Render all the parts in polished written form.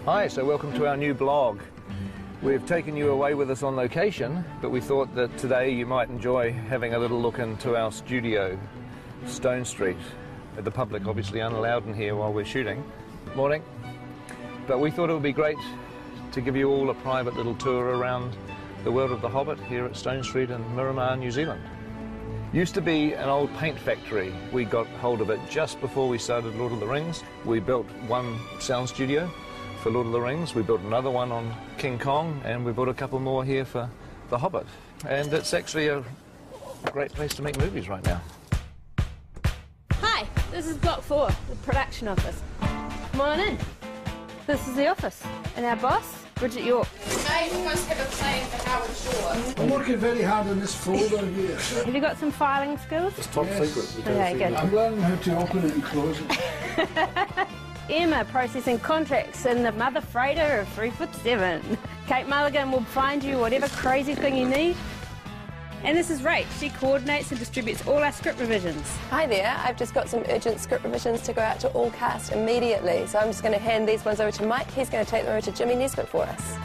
Hi, so welcome to our new blog. We've taken you away with us on location, but we thought that today you might enjoy having a little look into our studio, Stone Street. The public obviously unallowed in here while we're shooting. Morning. But we thought it would be great to give you all a private little tour around the world of The Hobbit here at Stone Street in Miramar, New Zealand. Used to be an old paint factory. We got hold of it just before we started Lord of the Rings. We built one sound studio for Lord of the Rings. We built another one on King Kong, and we built a couple more here for The Hobbit. And it's actually a great place to make movies right now. Hi, this is Block 4, the production office. Come on in. This is the office. And our boss, Bridget York. Today we must have a plan for Howard Shaw. I'm working very hard on this folder here. Have you got some filing skills? It's top secret. Okay, good. I'm learning how to open it and close it. Emma processing contracts in the mother freighter of 3'7". Kate Mulligan will find you whatever crazy thing you need. And this is Rach. She coordinates and distributes all our script revisions. Hi there, I've just got some urgent script revisions to go out to all cast immediately. So I'm just going to hand these ones over to Mike. He's going to take them over to Jimmy Nesbitt for us.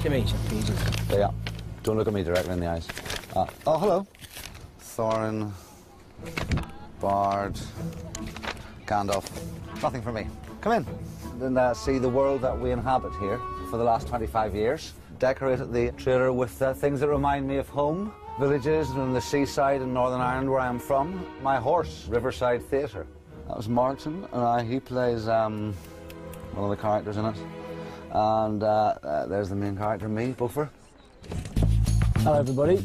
Jimmy, Jesus. Yeah. Don't look at me directly in the eyes. Oh, hello. Thorin, Bard, Gandalf. Nothing for me. Come in and see the world that we inhabit here for the last 25 years. Decorated the trailer with things that remind me of home. Villages and the seaside in Northern Ireland where I'm from. My horse, Riverside Theatre. That was Martin, and he plays one of the characters in it. And there's the main character, me, Buffer. Hello, everybody.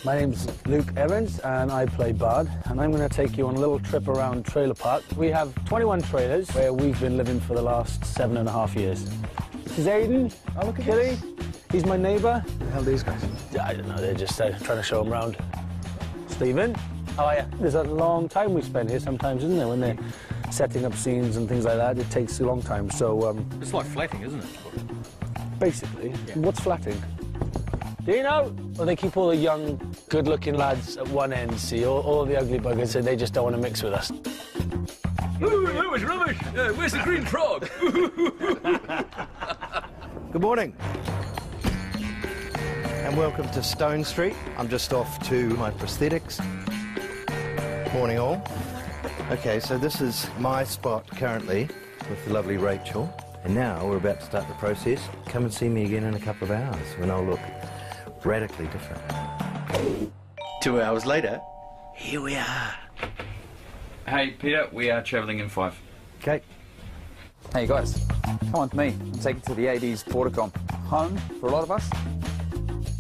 My name's Luke Evans, and I play Bard. And I'm going to take you on a little trip around Trailer Park. We have 21 trailers where we've been living for the last 7.5 years. This is Aidan. Oh, look at Killy. He's my neighbour. Who the hell are these guys? I don't know, they're just trying to show them around. Stephen. How are you? There's a long time we spend here sometimes, isn't there, when they're setting up scenes and things like that. It takes a long time, so... It's like flatting, isn't it? Basically. Yeah. What's flatting? Do you know? Well, they keep all the young, good-looking lads at one end, see, all the ugly buggers, and they just don't want to mix with us. Ooh, that was rubbish! Where's the green frog? Good morning. And welcome to Stone Street. I'm just off to my prosthetics. Morning all. Okay, so this is my spot currently with the lovely Rachel. And now we're about to start the process. Come and see me again in a couple of hours when I'll look radically different. 2 hours later, here we are. Hey, Peter, we are travelling in 5. Okay. Hey guys, come on to me and take you to the 80s Porticom. Home for a lot of us.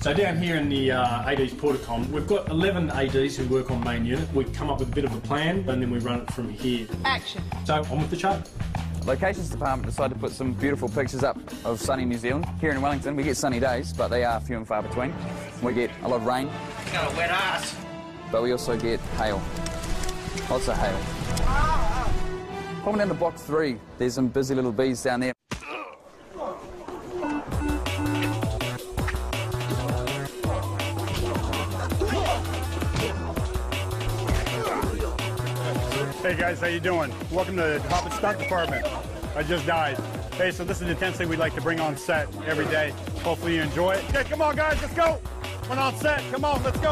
So down here in the ADs Porticom, we've got 11 ADs who work on main unit. We come up with a bit of a plan and then we run it from here. Action. So on with the show. Locations department decided to put some beautiful pictures up of sunny New Zealand. Here in Wellington, we get sunny days, but they are few and far between. We get a lot of rain. Got a wet ass. But we also get hail. Lots of hail. Coming down to box 3, there's some busy little bees down there. Hey guys, how you doing? Welcome to the Hobbit Stunt Department. I just died. Hey, so this is the intensity we like to bring on set every day. Hopefully you enjoy it. Okay, come on guys, let's go. We're on set, come on, let's go.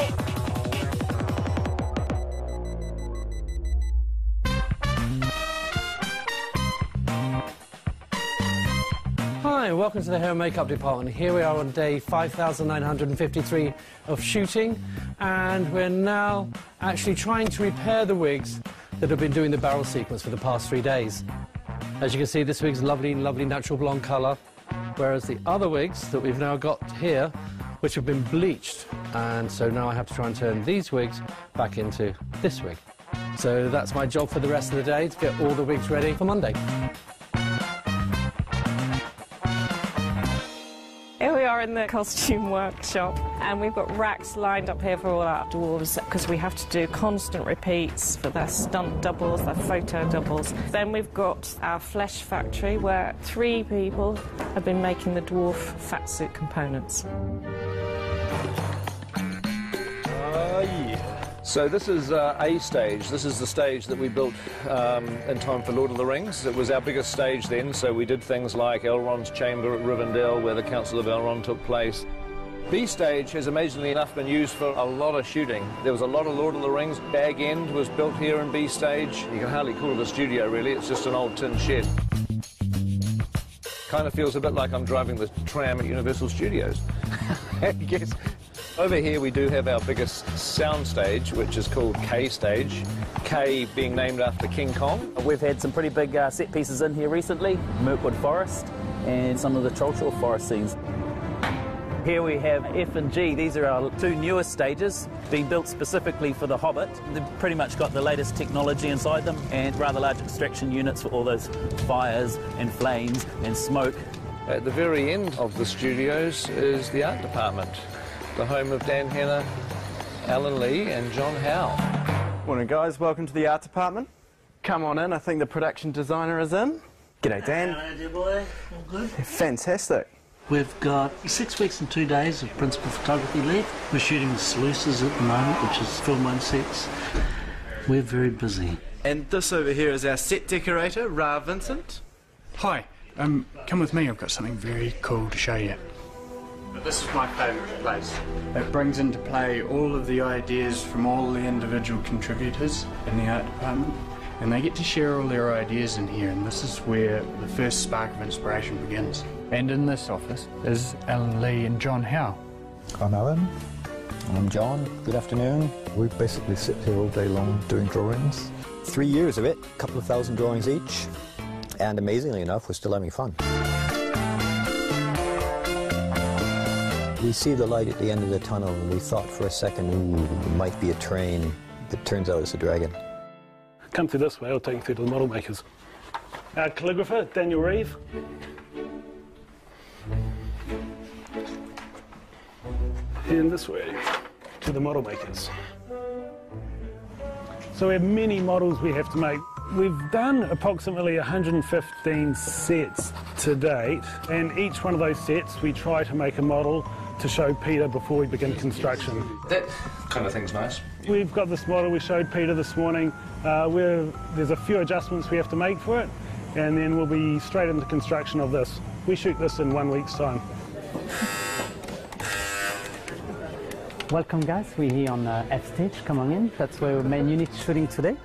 Hi, welcome to the hair and makeup department. Here we are on day 5,953 of shooting, and we're now actually trying to repair the wigs that have been doing the barrel sequence for the past 3 days. As you can see, this wig's lovely natural blonde colour, whereas the other wigs that we've now got here, which have been bleached, and so now I have to try and turn these wigs back into this wig. So that's my job for the rest of the day, to get all the wigs ready for Monday. Here we are in the costume workshop, and we've got racks lined up here for all our dwarves because we have to do constant repeats for their stunt doubles, their photo doubles. Then we've got our flesh factory where 3 people have been making the dwarf fat suit components. So this is A stage. This is the stage that we built in time for Lord of the Rings. It was our biggest stage then, so we did things like Elrond's chamber at Rivendell, where the Council of Elrond took place. B stage has amazingly enough been used for a lot of shooting. There was a lot of Lord of the Rings. Bag End was built here in B stage. You can hardly call it a studio really, it's just an old tin shed. Kind of feels a bit like I'm driving the tram at Universal Studios. I guess. Over here we do have our biggest sound stage, which is called K stage. K being named after King Kong. We've had some pretty big set pieces in here recently. Mirkwood Forest and some of the Trollshaw Forest scenes. Here we have F and G. These are our two newest stages, being built specifically for The Hobbit. They've pretty much got the latest technology inside them and rather large extraction units for all those fires and flames and smoke. At the very end of the studios is the art department, the home of Dan Henner, Alan Lee and John Howe. Morning guys, welcome to the art department. Come on in, I think the production designer is in. G'day Dan. Hello dear boy, all good? Fantastic. We've got 6 weeks and 2 days of principal photography left. We're shooting the Sluices at the moment, which is film 1 sets. We're very busy. And this over here is our set decorator, Ra Vincent. Hi, come with me, I've got something very cool to show you. This is my favourite place. It brings into play all of the ideas from all the individual contributors in the art department, and they get to share all their ideas in here, and this is where the first spark of inspiration begins. And in this office is Alan Lee and John Howe. I'm Alan. I'm John. Good afternoon. We basically sit here all day long doing drawings. 3 years of it, a couple of thousand drawings each, and amazingly enough, we're still having fun. We see the light at the end of the tunnel, and we thought for a second, ooh, it might be a train. It turns out it's a dragon. Come through this way, I'll take you through to the model makers. Our calligrapher, Daniel Reeve. And this way to the model makers. So we have many models we have to make. We've done approximately 115 sets to date, and each one of those sets we try to make a model to show Peter before we begin construction. That kind of thing's nice. We've got this model we showed Peter this morning. There's a few adjustments we have to make for it, and then we'll be straight into construction of this. We shoot this in 1 week's time. Welcome guys, we're here on F stage, come on in. That's where our main unit is shooting today.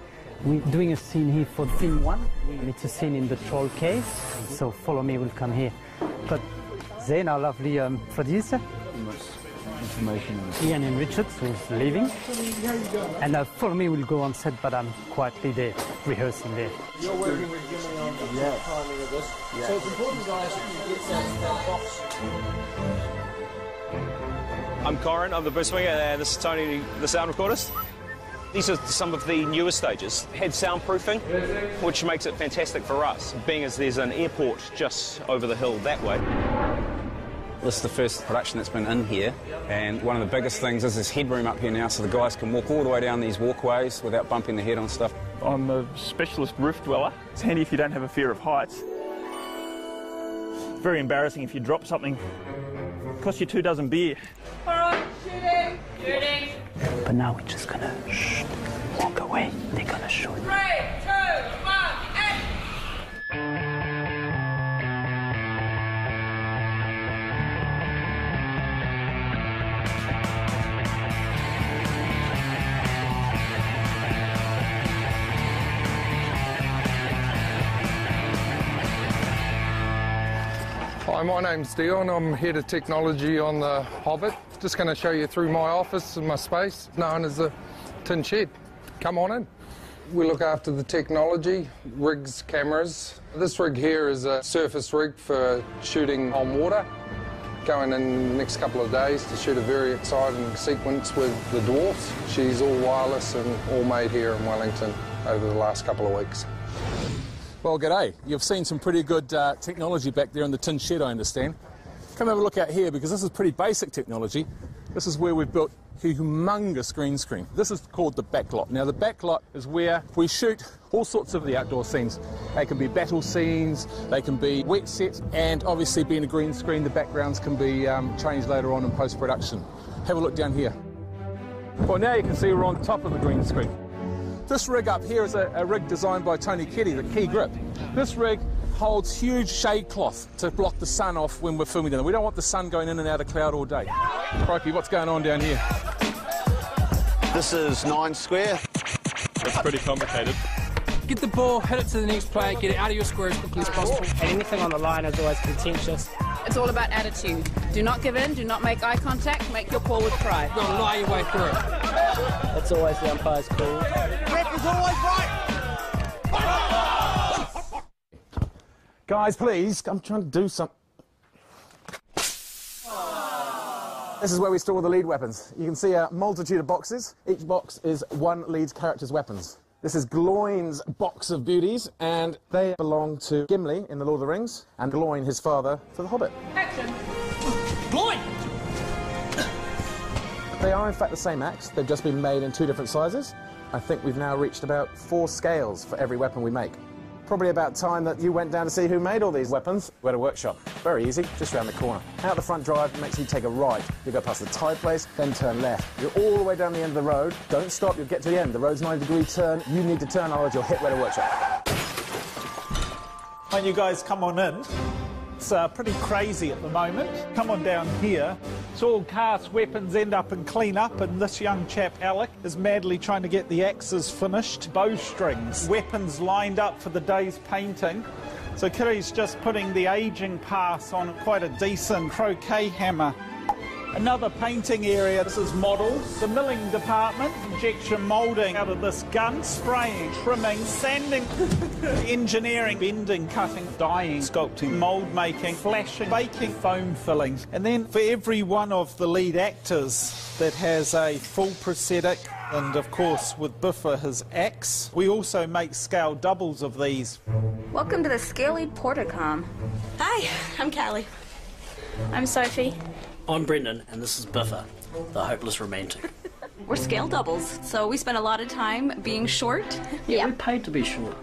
We're doing a scene here for scene 1. It's a scene in the troll cave, so follow me, we'll come here. But Zane, our lovely producer. Information. Ian and Richards, who's leaving. And follow me, we'll go on set, but I'm quietly there, rehearsing there. You're working with Jimmy on the timing of this. Yeah. So it's important, guys, that you get that box. I'm Corin, I'm the booth swinger, and this is Tony, the sound recordist. These are some of the newer stages. Had soundproofing, which makes it fantastic for us, being as there's an airport just over the hill that way. This is the first production that's been in here, and one of the biggest things is this headroom up here now, so the guys can walk all the way down these walkways without bumping their head on stuff. I'm a specialist roof dweller. It's handy if you don't have a fear of heights. Very embarrassing if you drop something. Cost you 2 dozen beer. All right, shooting! Shooting! But now we're just gonna walk away. They're gonna shoot. 3, 2, 1, action! Hi, my name's Dion. I'm head of technology on the Hobbit. Just going to show you through my office and my space, known as the Tin Shed. Come on in. We look after the technology, rigs, cameras. This rig here is a surface rig for shooting on water. Going in the next couple of days to shoot a very exciting sequence with the Dwarfs. She's all wireless and all made here in Wellington over the last couple of weeks. Well, g'day. You've seen some pretty good technology back there in the tin shed, I understand. Come have a look out here, because this is pretty basic technology. This is where we've built a humongous green screen. This is called the backlot. Now, the backlot is where we shoot all sorts of the outdoor scenes. They can be battle scenes, they can be wet sets, and obviously being a green screen, the backgrounds can be changed later on in post-production. Have a look down here. Well, now you can see we're on top of the green screen. This rig up here is a rig designed by Tony Keddy, the Key Grip. This rig holds huge shade cloth to block the sun off when we're filming down there. We don't want the sun going in and out of cloud all day. Crikey, what's going on down here? This is 9 square. It's pretty complicated. Get the ball, hit it to the next player, get it out of your square as quickly as possible. And anything on the line is always contentious. It's all about attitude. Do not give in, do not make eye contact, make your call with pride. You've got to lie your way through it. It's always the umpire's call. Ref is always right! Guys, please, I'm trying to do something. This is where we store the lead weapons. You can see a multitude of boxes. Each box is one lead character's weapons. This is Gloin's box of beauties, and they belong to Gimli in The Lord of the Rings, and Gloin, his father, for The Hobbit. Action! Gloin! They are in fact the same axe, they've just been made in 2 different sizes. I think we've now reached about 4 scales for every weapon we make. Probably about time that you went down to see who made all these weapons. We're at a workshop. Very easy, just round the corner. Out the front drive makes you take a right. You go past the tide place, then turn left. You're all the way down the end of the road. Don't stop, you'll get to the end. The road's 90-degree turn. You need to turn, otherwise you'll hit Redder Workshop. When you guys come on in, it's pretty crazy at the moment. Come on down here. It's all cast weapons end up in clean up, and this young chap, Alec, is madly trying to get the axes finished. Bowstrings, weapons lined up for the day's painting. So Kiri's just putting the aging pass on quite a decent croquet hammer. Another painting area, this is models. The milling department, injection moulding out of this gun, spraying, trimming, sanding, engineering, bending, cutting, dyeing, sculpting, mould making, flashing, baking, foam filling. And then for every one of the lead actors that has a full prosthetic, and of course with Biffa his axe, we also make scale doubles of these. Welcome to the Scaly Portacom. Hi, I'm Callie. I'm Sophie. I'm Brendan, and this is Biffa, the hopeless romantic. We're scale doubles, so we spend a lot of time being short. Yeah, we're paid to be short.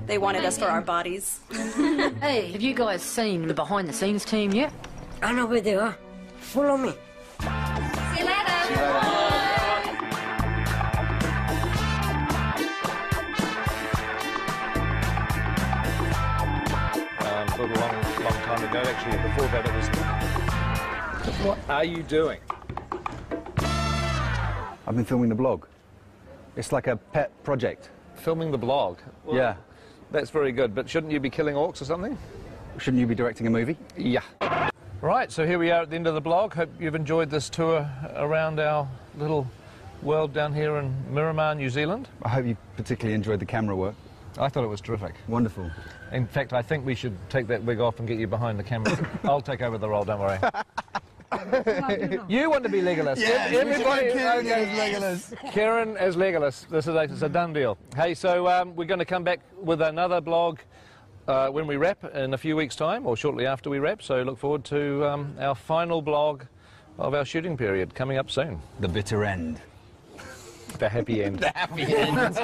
They wanted us for our bodies. Hey, have you guys seen the behind-the-scenes team yet? I know where they are. Follow me. See you later. A little long time ago, actually. Before that, it was... What are you doing? I've been filming the blog. It's like a pet project. Filming the blog? Well, yeah. That's very good, but shouldn't you be killing orcs or something? Shouldn't you be directing a movie? Yeah. Right, so here we are at the end of the blog. Hope you've enjoyed this tour around our little world down here in Miramar, New Zealand. I hope you particularly enjoyed the camera work. I thought it was terrific. Wonderful. In fact, I think we should take that wig off and get you behind the camera. I'll take over the role, don't worry. You want to be Legolas. Yeah, everybody Kieran as Legolas. Kieran as Legolas. This is a done deal. Hey, so we're going to come back with another blog when we wrap in a few weeks' time, or shortly after we wrap. So look forward to our final blog of our shooting period coming up soon. The bitter end. The happy end. The happy end.